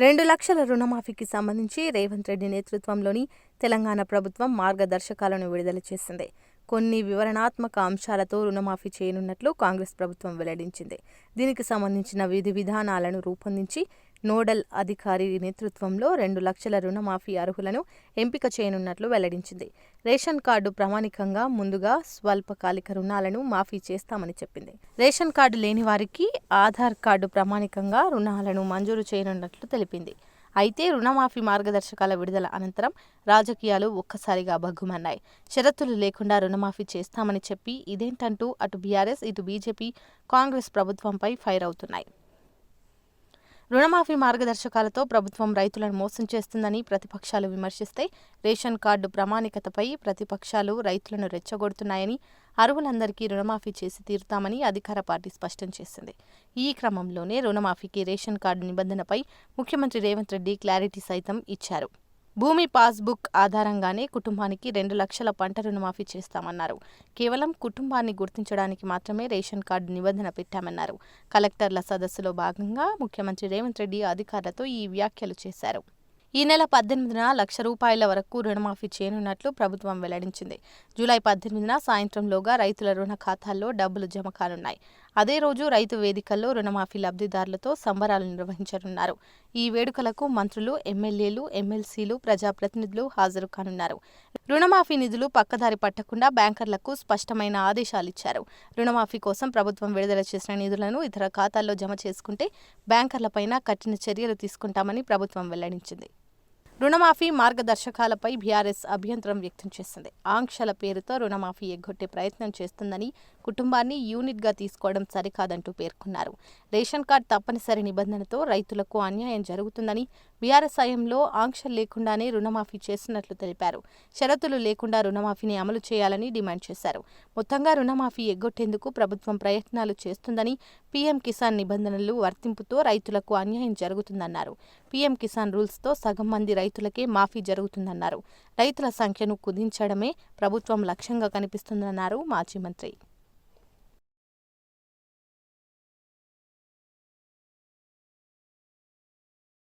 2 లక్షల రుణమాఫీకి సంబంధించి రేవంత్ రెడ్డి నేతృత్వంలోని తెలంగాణ ప్రభుత్వం మార్గదర్శకాలను విడుదల చేసింది. కొన్ని వివరణాత్మక అంశాలతో రుణమాఫీ చేయనున్నట్లు కాంగ్రెస్ ప్రభుత్వం వెల్లడించింది. దీనికి సంబంధించిన విధి విధానాలను రూపొందించి నోడల్ అధికారి నేతృత్వంలో 2 లక్షల రుణమాఫీ అర్హులను ఎంపిక చేయనున్నట్లు వెల్లడించింది. రేషన్ కార్డు ప్రామాణికంగా ముందుగా స్వల్పకాలిక రుణాలను మాఫీ చేస్తామని చెప్పింది. రేషన్ కార్డు లేని వారికి ఆధార్ కార్డు ప్రామాణికంగా రుణాలను మంజూరు చేయనున్నట్లు తెలిపింది. అయితే రుణమాఫీ మార్గదర్శకాల విడుదల అనంతరం రాజకీయాలు ఒక్కసారిగా భగ్గుమన్నాయి. షరతులు లేకుండా రుణమాఫీ చేస్తామని చెప్పి ఇదేంటంటూ అటు బీఆర్ఎస్, ఇటు బీజేపీ, కాంగ్రెస్ ప్రభుత్వంపై ఫైర్ అవుతున్నాయి. రుణమాఫీ మార్గదర్శకాలతో ప్రభుత్వం రైతులను మోసం చేస్తుందని ప్రతిపక్షాలు విమర్శిస్తే, రేషన్ కార్డు ప్రామాణికతపై ప్రతిపక్షాలు రైతులను రెచ్చగొడుతున్నాయని, అర్హులందరికీ రుణమాఫీ చేసి తీరుతామని అధికార పార్టీ స్పష్టం చేసింది. ఈ క్రమంలోనే రుణమాఫీకి రేషన్ కార్డు నిబంధనపై ముఖ్యమంత్రి రేవంత్ రెడ్డి క్లారిటీ సైతం ఇచ్చారు. భూమి పాస్బుక్ ఆధారంగానే కుటుంబానికి 2 లక్షల పంట రుణమాఫీ చేస్తామన్నారు. కేవలం కుటుంబాన్ని గుర్తించడానికి మాత్రమే రేషన్ కార్డు నిబంధన పెట్టామన్నారు. కలెక్టర్ల సదస్సులో భాగంగా ముఖ్యమంత్రి రేవంత్ రెడ్డి అధికారులతో ఈ వ్యాఖ్యలు చేశారు. ఈ నెల 18న ₹1,00,000 వరకు రుణమాఫీ చేయనున్నట్లు ప్రభుత్వం వెల్లడించింది. జూలై 18న సాయంత్రంలోగా రైతుల రుణ ఖాతాల్లో డబ్బులు జమ కానున్నాయి. అదే రోజు రైతు వేదికల్లో రుణమాఫీ లబ్ధిదారులతో సంబరాలు నిర్వహించనున్నారు. ఈ వేడుకలకు మంత్రులు, ఎమ్మెల్యేలు, ఎమ్మెల్సీలు, ప్రజాప్రతినిధులు హాజరు కానున్నారు. రుణమాఫీ నిధులు పక్కదారి పట్టకుండా బ్యాంకర్లకు స్పష్టమైన ఆదేశాలిచ్చారు. రుణమాఫీ కోసం ప్రభుత్వం విడుదల చేసిన నిధులను ఇతర ఖాతాల్లో జమ చేసుకుంటే బ్యాంకర్లపైన కఠిన చర్యలు తీసుకుంటామని ప్రభుత్వం వెల్లడించింది. రుణమాఫీ మార్గదర్శకాలపై బీఆర్ఎస్ అభ్యంతరం వ్యక్తం చేసింది. ఆంక్షల పేరుతో రుణమాఫీ ఎగ్గొట్టే ప్రయత్నం చేస్తుందని, కుటుంబాన్ని యూనిట్గా తీసుకోవడం సరికాదంటూ పేర్కొన్నారు. రేషన్ కార్డు తప్పనిసరి నిబంధనతో రైతులకు అన్యాయం జరుగుతుందని, బీఆర్ఎస్ హయాంలో ఆంక్షలు లేకుండానే రుణమాఫీ చేస్తున్నట్లు తెలిపారు. షరతులు లేకుండా రుణమాఫీని అమలు చేయాలని డిమాండ్ చేశారు. మొత్తంగా రుణమాఫీ ఎగ్గొట్టేందుకు ప్రభుత్వం ప్రయత్నాలు చేస్తుందని, పీఎం కిసాన్ నిబంధనలు వర్తింపుతో రైతులకు అన్యాయం జరుగుతుందన్నారు. పీఎం కిసాన్ రూల్స్తో సగం మంది రైతులకే మాఫీ జరుగుతుందన్నారు. రైతుల సంఖ్యను కుదించడమే ప్రభుత్వం లక్ష్యంగా కనిపిస్తుందన్నారు మాజీ మంత్రి.